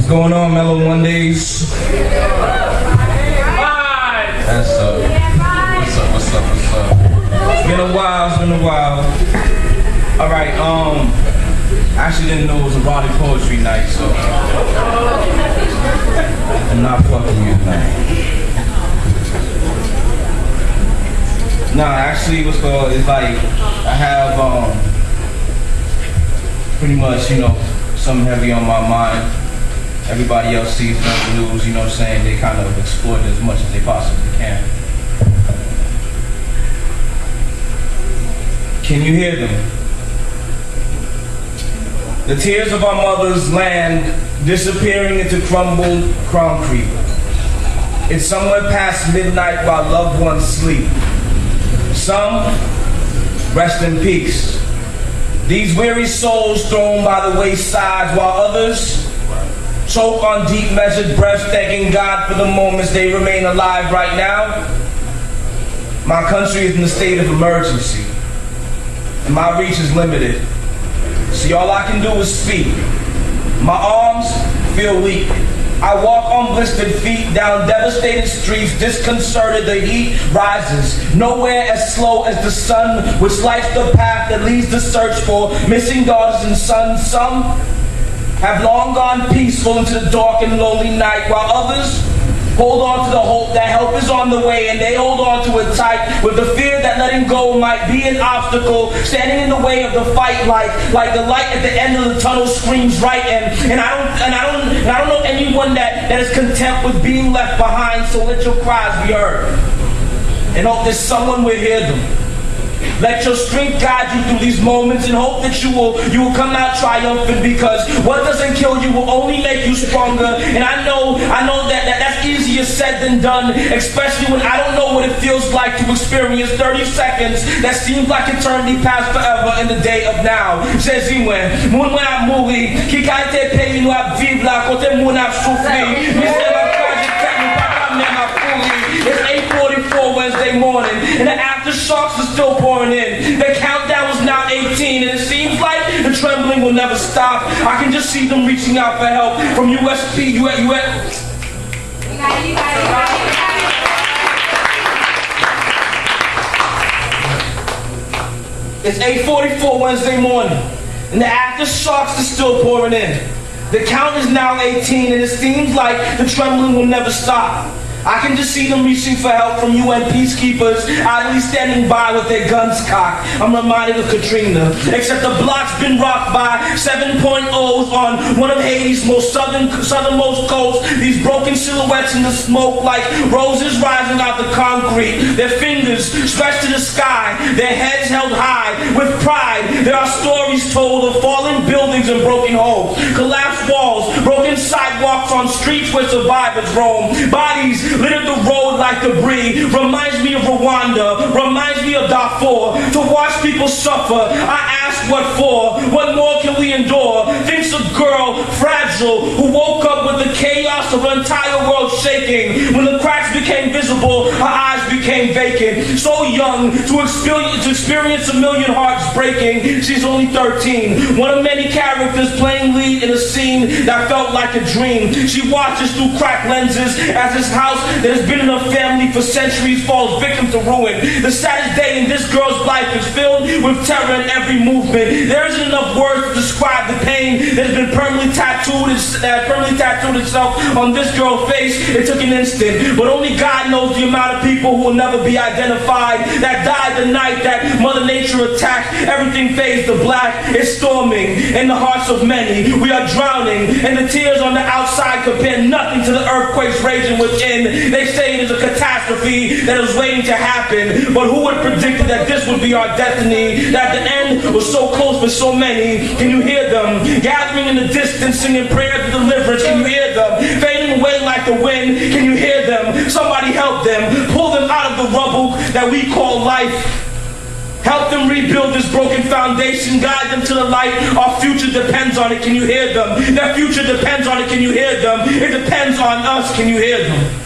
What's going on, Mello Mondays? That's up. What's up? It's been a while. Alright, I actually didn't know it was erotic poetry night, so I'm not fucking you tonight. Nah, actually it's like I have pretty much, something heavy on my mind. Everybody else sees the news, you know what I'm saying? They kind of exploit it as much as they possibly can. Can you hear them? The tears of our mother's land disappearing into crumbled concrete. It's somewhere past midnight while loved ones sleep. Some rest in peace. These weary souls thrown by the wayside, while others choke on deep measured breaths, thanking God for the moments they remain alive right now. My country is in a state of emergency, and my reach is limited. See, all I can do is speak. My arms feel weak. I walk on blistered feet down devastated streets, disconcerted. The heat rises, nowhere as slow as the sun, which lights the path that leads the search for missing daughters and sons. Some have long gone peaceful into the dark and lonely night, while others hold on to the hope that help is on the way, and they hold on to it tight with the fear that letting go might be an obstacle standing in the way of the fight, like the light at the end of the tunnel screams right. And I don't know anyone that is content with being left behind. So let your cries be heard, and hope that someone will hear them. Let your strength guide you through these moments, and hope that you will come out triumphant, because what doesn't kill you will only make you stronger. And I know that's easier said than done, especially when I don't know what it feels like to experience 30 seconds that seems like eternity passed forever in the day of now. Jésus-moi, moun mwen ap mouri, ki ka ete peyi nou ap vive la, kote moun ap soufri. It's 8:44 Wednesday morning, and the aftershocks are still pouring in. The countdown is now 18, and it seems like the trembling will never stop. I can just see them reaching out for help from USP, It's 8:44 Wednesday morning, and the aftershocks are still pouring in. The count is now 18, and it seems like the trembling will never stop. I can just see them reaching for help from UN peacekeepers, idly standing by with their guns cocked. I'm reminded of Katrina, except the block's been rocked by 7.0s on one of Haiti's most southernmost coasts. These broken silhouettes in the smoke like roses rising out the concrete. Their fingers stretched to the sky, their heads held high with pride. There are stories told of fallen buildings and broken homes, collapsed walls, broken sidewalks on streets where survivors roam. Bodies littered the road like debris. Reminds me of Rwanda, reminds me of Darfur. To watch people suffer, I ask what for? What more can we endure? Thinks a girl, fragile, who woke up with the chaos of her entire world shaking. When the cracks became visible, her eyes became vacant. So young to experience a million hearts breaking. She's only 13, one of many characters playing lead in a scene that felt like a dream. She watches through cracked lenses as this house that has been in her family for centuries falls victim to ruin. The saddest day in this girl's life is filled with terror in every movement. There isn't enough words to describe the pain that has been permanently tattooed itself on this girl's face. It took an instant, but only God knows the amount of people who will never be identified that died the night that Mother Nature attacked. Everything fades to black. It's storming in the hearts of many. We are drowning, and the tears on the outside compare nothing to the earthquakes raging within. They say it is a catastrophe that is waiting to happen, but who would have predicted that this would be our destiny? That the end was so close for so many. Can you hear them? Gathering in the distance, singing prayers of deliverance. Can you hear them? Fading away like the wind. Can you hear them? Somebody help them. Pull them out of the rubble that we call life. Help them rebuild this broken foundation. Guide them to the light. Our future depends on it. Can you hear them? Their future depends on it. Can you hear them? It depends on us. Can you hear them?